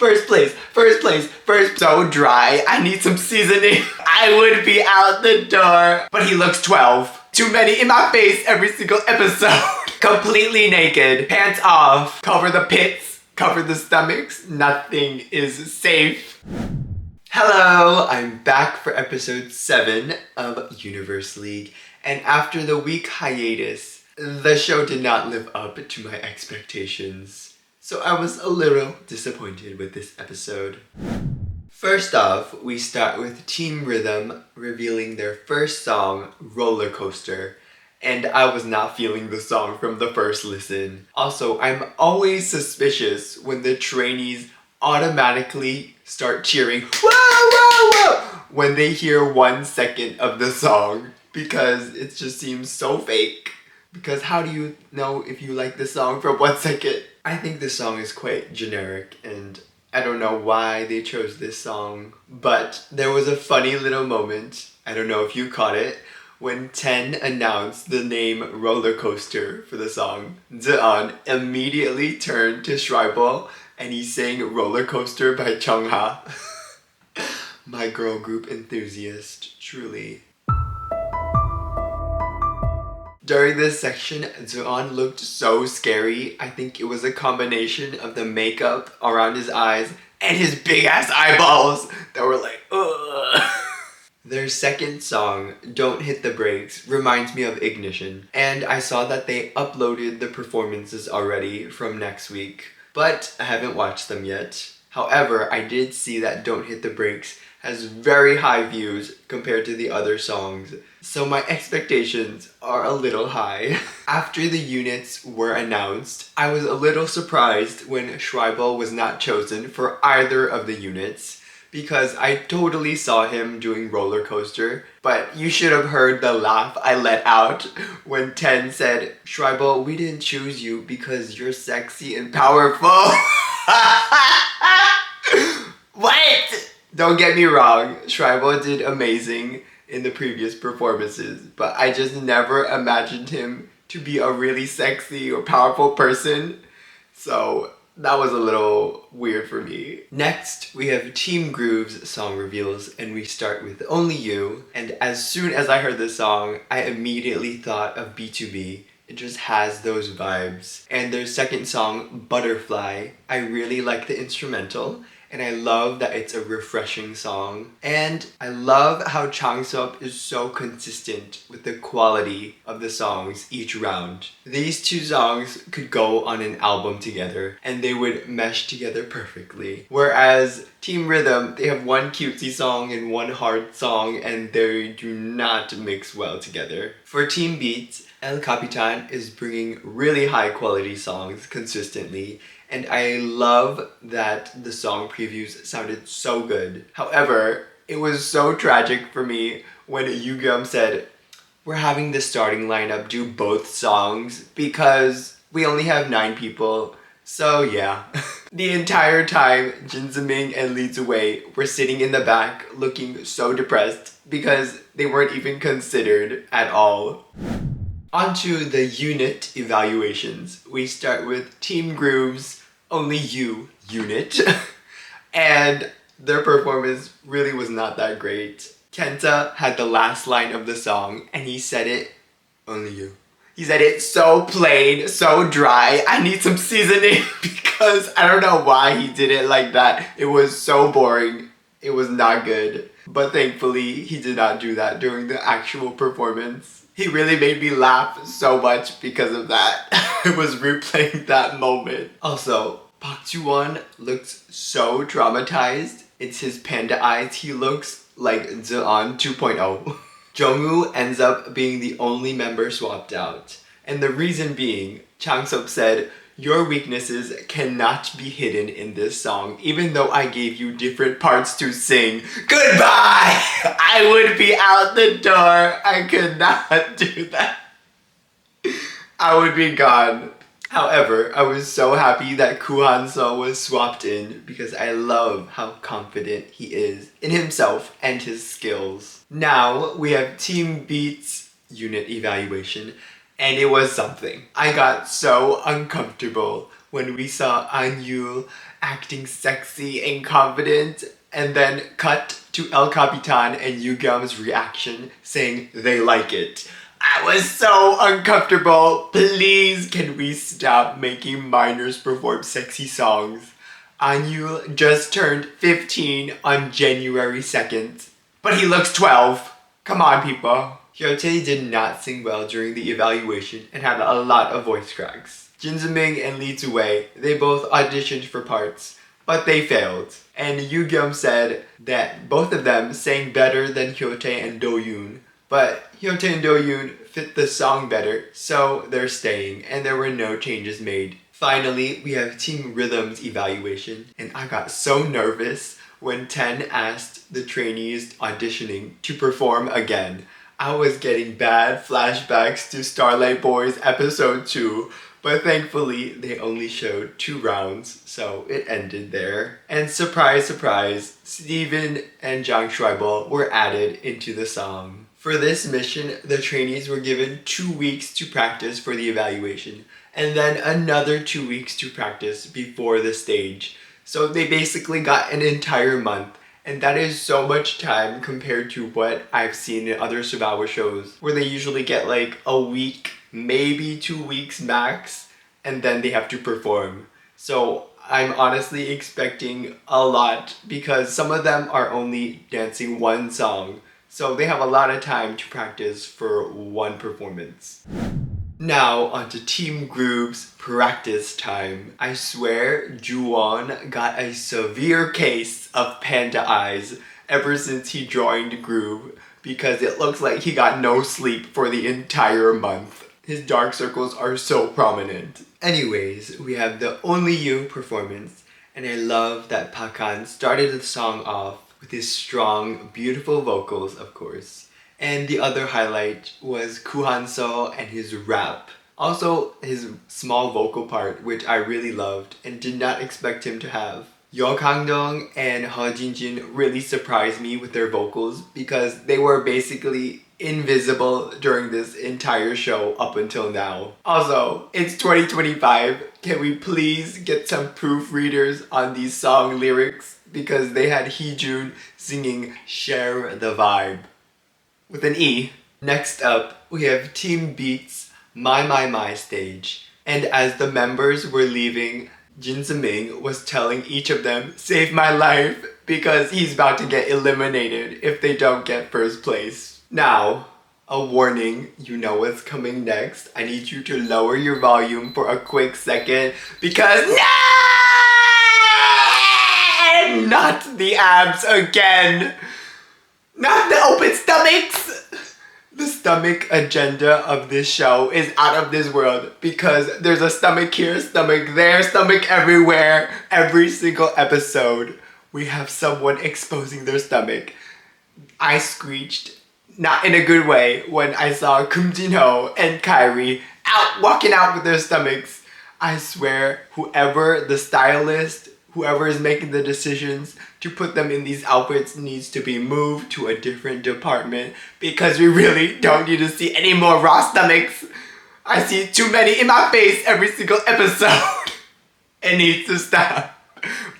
First place, so dry, I need some seasoning. I would be out the door. But he looks 12. Too many in my face every single episode. Completely naked, pants off, cover the pits, cover the stomachs, nothing is safe. Hello, I'm back for episode 7 of Universaligue, and after the week hiatus, the show did not live up to my expectations. So I was a little disappointed with this episode. First off, we start with Team Rhythm revealing their first song, Rollercoaster, and I was not feeling the song from the first listen. Also, I'm always suspicious when the trainees automatically start cheering, whoa, whoa, whoa, when they hear 1 second of the song, because it just seems so fake. Because how do you know if you like the song from 1 second? I think this song is quite generic, and I don't know why they chose this song, but there was a funny little moment, I don't know if you caught it, when Ten announced the name Rollercoaster for the song. Zeon immediately turned to Schreibel and he sang Rollercoaster by Chungha. My girl group enthusiast, truly. During this section, Zeon looked so scary. I think it was a combination of the makeup around his eyes and his big ass eyeballs that were like, ugh. Their second song, Don't Hit the Brakes, reminds me of Ignition. And I saw that they uploaded the performances already from next week, but I haven't watched them yet. However, I did see that Don't Hit the Brakes has very high views compared to the other songs, so my expectations are a little high. After the units were announced, I was a little surprised when Schreibel was not chosen for either of the units, because I totally saw him doing Rollercoaster, but you should have heard the laugh I let out when Ten said, Schreibel, we didn't choose you because you're sexy and powerful. What? Don't get me wrong, Schreibel did amazing in the previous performances, but I just never imagined him to be a really sexy or powerful person, so that was a little weird for me. Next, we have Team Groove's song reveals, and we start with Only You, and as soon as I heard this song, I immediately thought of B2B. It just has those vibes. And their second song, Butterfly, I really like the instrumental, and I love that it's a refreshing song. And I love how Changseop is so consistent with the quality of the songs each round. These two songs could go on an album together and they would mesh together perfectly. Whereas Team Rhythm, they have one cutesy song and one hard song and they do not mix well together. For Team Beats, El Capitan is bringing really high quality songs consistently, and I love that the song previews sounded so good. However, it was so tragic for me when Yugyeom said, we're having the starting lineup do both songs because we only have 9 people. So yeah. The entire time, Jin Zeming and Lee Zuwei were sitting in the back looking so depressed because they weren't even considered at all. Onto the unit evaluations. We start with Team Groove's Only You unit. And their performance really was not that great. Kenta had the last line of the song and he said it, Only You. He said it so plain, so dry, I need some seasoning because I don't know why he did it like that. It was so boring. It was not good. But thankfully, he did not do that during the actual performance. He really made me laugh so much because of that. I was replaying that moment. Also, Park Ji-won looks so traumatized. It's his panda eyes. He looks like Zeon 2.0. Jongwoo ends up being the only member swapped out. And the reason being, Changseop said, your weaknesses cannot be hidden in this song, even though I gave you different parts to sing. Goodbye! I would be out the door. I could not do that. I would be gone. However, I was so happy that Koo Han-seo was swapped in because I love how confident he is in himself and his skills. Now we have Team Beats unit evaluation, and it was something. I got so uncomfortable when we saw An Yul acting sexy and confident, and then cut to El Capitan and Yugam's reaction saying they like it. I was so uncomfortable. Please, can we stop making minors perform sexy songs? Anyul just turned 15 on January 2nd, but he looks 12. Come on, people. Hyotae did not sing well during the evaluation and had a lot of voice cracks. Jin Ming and Lee Wei, they both auditioned for parts, but they failed. And Yu said that both of them sang better than Hyotae and Do Yoon, but Hyotae and Do Yoon fit the song better, so they're staying, and there were no changes made. Finally, we have Team Rhythm's evaluation, and I got so nervous when Ten asked the trainees auditioning to perform again. I was getting bad flashbacks to Starlight Boys episode 2, but thankfully they only showed 2 rounds, so it ended there. And surprise, surprise, Steven and Jang Schreibel were added into the song. For this mission, the trainees were given 2 weeks to practice for the evaluation, and then another 2 weeks to practice before the stage. So they basically got an entire month. And that is so much time compared to what I've seen in other Subawa shows, where they usually get like a week, maybe 2 weeks max, and then they have to perform. So I'm honestly expecting a lot because some of them are only dancing 1 song. So they have a lot of time to practice for 1 performance. Now onto Team Group's practice time. I swear Juwon got a severe case of panda eyes ever since he joined Groove because it looks like he got no sleep for the entire month. His dark circles are so prominent. Anyways, we have the Only You performance, and I love that Pakan started the song off with his strong, beautiful vocals, of course. And the other highlight was Kuhanso and his rap. Also, his small vocal part, which I really loved and did not expect him to have. Yo Kangdong and He Jinjin really surprised me with their vocals because they were basically invisible during this entire show up until now. Also, it's 2025. Can we please get some proofreaders on these song lyrics? Because they had Heejun singing Share the Vibe with an E. Next up, we have Team Beats' My stage. And as the members were leaving, Jin Ming was telling each of them, save my life, because he's about to get eliminated if they don't get first place. Now, a warning, you know what's coming next. I need you to lower your volume for a quick second because no! Not the abs again! Not the open stomachs! The stomach agenda of this show is out of this world because there's a stomach here, stomach there, stomach everywhere. Every single episode, we have someone exposing their stomach. I screeched, not in a good way, when I saw Kim Jin-ho and Kairi walking out with their stomachs. I swear, whoever the stylist, whoever is making the decisions to put them in these outfits needs to be moved to a different department because we really don't need to see any more raw stomachs. I see too many in my face every single episode. It needs to stop.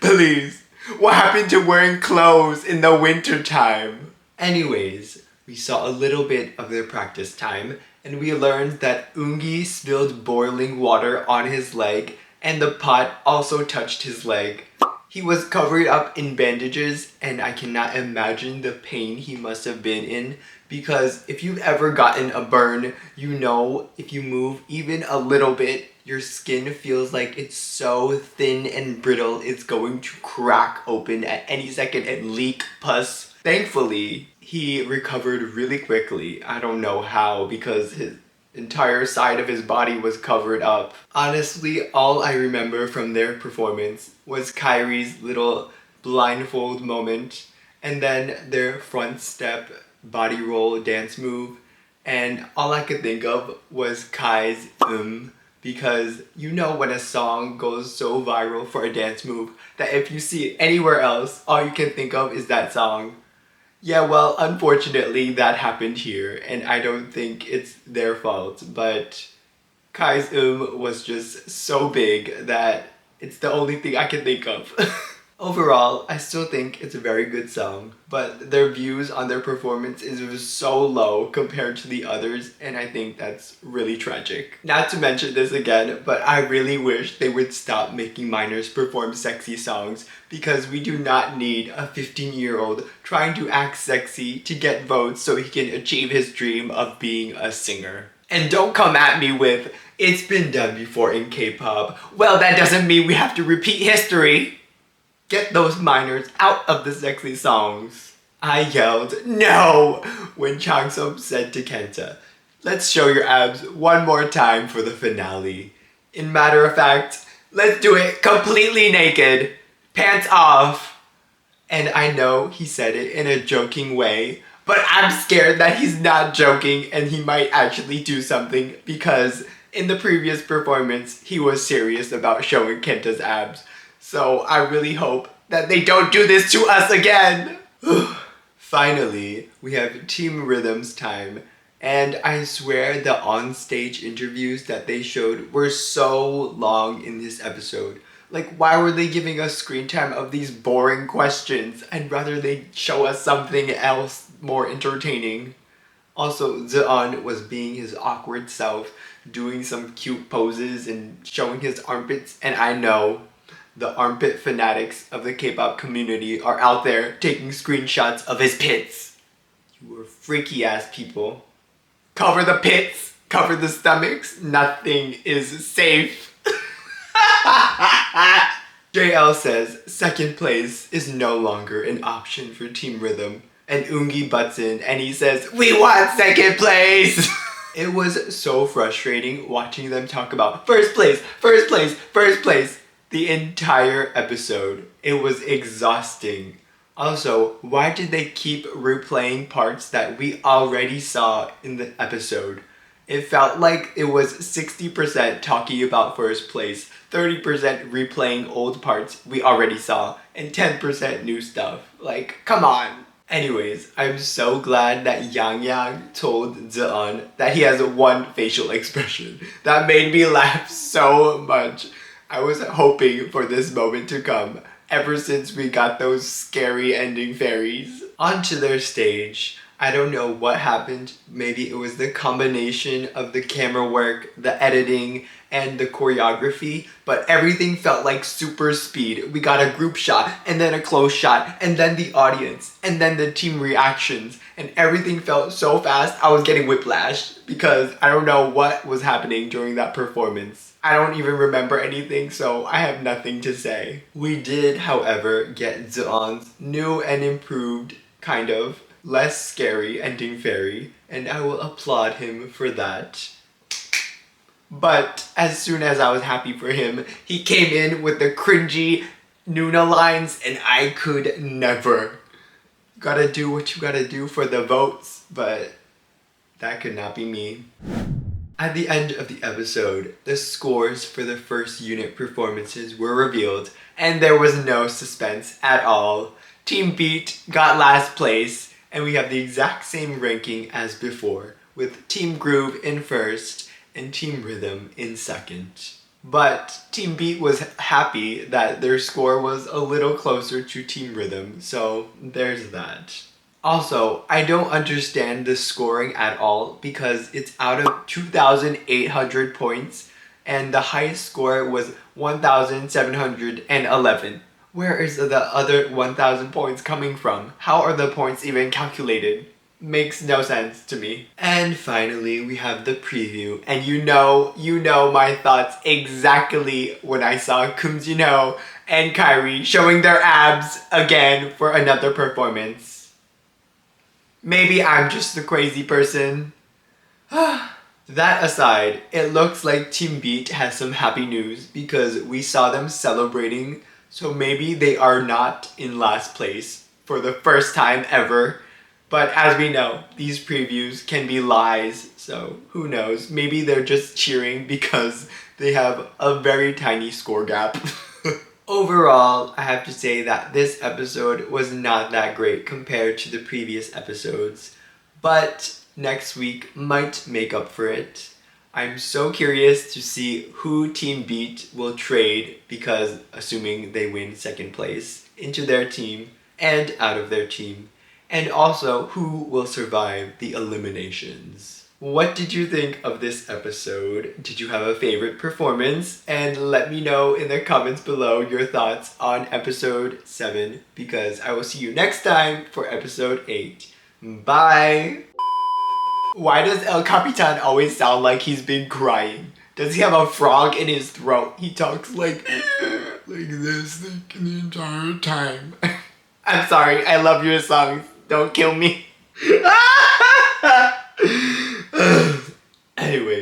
Please. What happened to wearing clothes in the winter time? Anyways, we saw a little bit of their practice time and we learned that Ungi spilled boiling water on his leg and the pot also touched his leg. He was covered up in bandages and I cannot imagine the pain he must have been in because if you've ever gotten a burn, you know if you move even a little bit, your skin feels like it's so thin and brittle it's going to crack open at any second and leak pus. Thankfully, he recovered really quickly. I don't know how because his entire side of his body was covered up. Honestly, all I remember from their performance was Kairi's little blindfold moment and then their front step body roll dance move, and all I could think of was Kai's because you know when a song goes so viral for a dance move that if you see it anywhere else, all you can think of is that song. Yeah, well, unfortunately, that happened here, and I don't think it's their fault, but Kai's was just so big that It's the only thing I can think of. Overall, I still think it's a very good song, but their views on their performance is so low compared to the others, and I think that's really tragic. Not to mention this again, but I really wish they would stop making minors perform sexy songs, because we do not need a 15-year-old trying to act sexy to get votes so he can achieve his dream of being a singer. And don't come at me with, it's been done before in K-pop. Well, that doesn't mean we have to repeat history. Get those minors out of the sexy songs. I yelled, no, when Changsub said to Kenta, let's show your abs one more time for the finale. In matter of fact, let's do it completely naked, pants off. And I know he said it in a joking way, but I'm scared that he's not joking and he might actually do something, because in the previous performance, he was serious about showing Kenta's abs. So I really hope that they don't do this to us again. Finally, we have Team Rhythm's time. And I swear the on-stage interviews that they showed were so long in this episode. Like, why were they giving us screen time of these boring questions? I'd rather they show us something else more entertaining. Also, Zeon was being his awkward self, doing some cute poses and showing his armpits, and I know the armpit fanatics of the K-pop community are out there taking screenshots of his pits. You are freaky ass people. Cover the pits, cover the stomachs, nothing is safe. JL says second place is no longer an option for Team Rhythm, and Ungi butts in and he says, we want second place! It was so frustrating watching them talk about first place, first place, first place the entire episode. It was exhausting. Also, why did they keep replaying parts that we already saw in the episode? It felt like it was 60% talking about first place, 30% replaying old parts we already saw, and 10% new stuff. Like, come on. Anyways, I'm so glad that Yang Yang told Zeon that he has one facial expression. That made me laugh so much. I was hoping for this moment to come ever since we got those scary ending fairies. Onto their stage. I don't know what happened. Maybe it was the combination of the camera work, the editing, and the choreography, but everything felt like super speed. We got a group shot, and then a close shot, and then the audience, and then the team reactions, and everything felt so fast I was getting whiplash because I don't know what was happening during that performance. I don't even remember anything, so I have nothing to say. We did, however, get Zeon's new and improved, kind of, less scary ending fairy, and I will applaud him for that. But as soon as I was happy for him, he came in with the cringy Nuna lines, and I could never. Gotta do what you gotta do for the votes, but that could not be me. At the end of the episode, the scores for the first unit performances were revealed, and there was no suspense at all. Team Beat got last place, and we have the exact same ranking as before, with Team Groove in first and Team Rhythm in second. But Team Beat was happy that their score was a little closer to Team Rhythm, so there's that. Also, I don't understand the scoring at all because it's out of 2,800 points and the highest score was 1,711. Where is the other 1,000 points coming from? How are the points even calculated? Makes no sense to me. And finally, we have the preview. And you know my thoughts exactly when I saw Kim Jin-ho and Kairi showing their abs again for another performance. Maybe I'm just the crazy person. That aside, it looks like Team Beat has some happy news because we saw them celebrating, so maybe they are not in last place for the first time ever. But as we know, these previews can be lies, so who knows? Maybe they're just cheering because they have a very tiny score gap. Overall, I have to say that this episode was not that great compared to the previous episodes, but next week might make up for it. I'm so curious to see who Team Beat will trade because assuming they win second place into their team and out of their team, and also who will survive the eliminations. What did you think of this episode? Did you have a favorite performance? And let me know in the comments below your thoughts on episode 7 because I will see you next time for episode 8. Bye! Why does El Capitan always sound like he's been crying? Does he have a frog in his throat? He talks like this the entire time. I'm sorry, I love your songs. Don't kill me. Anyway.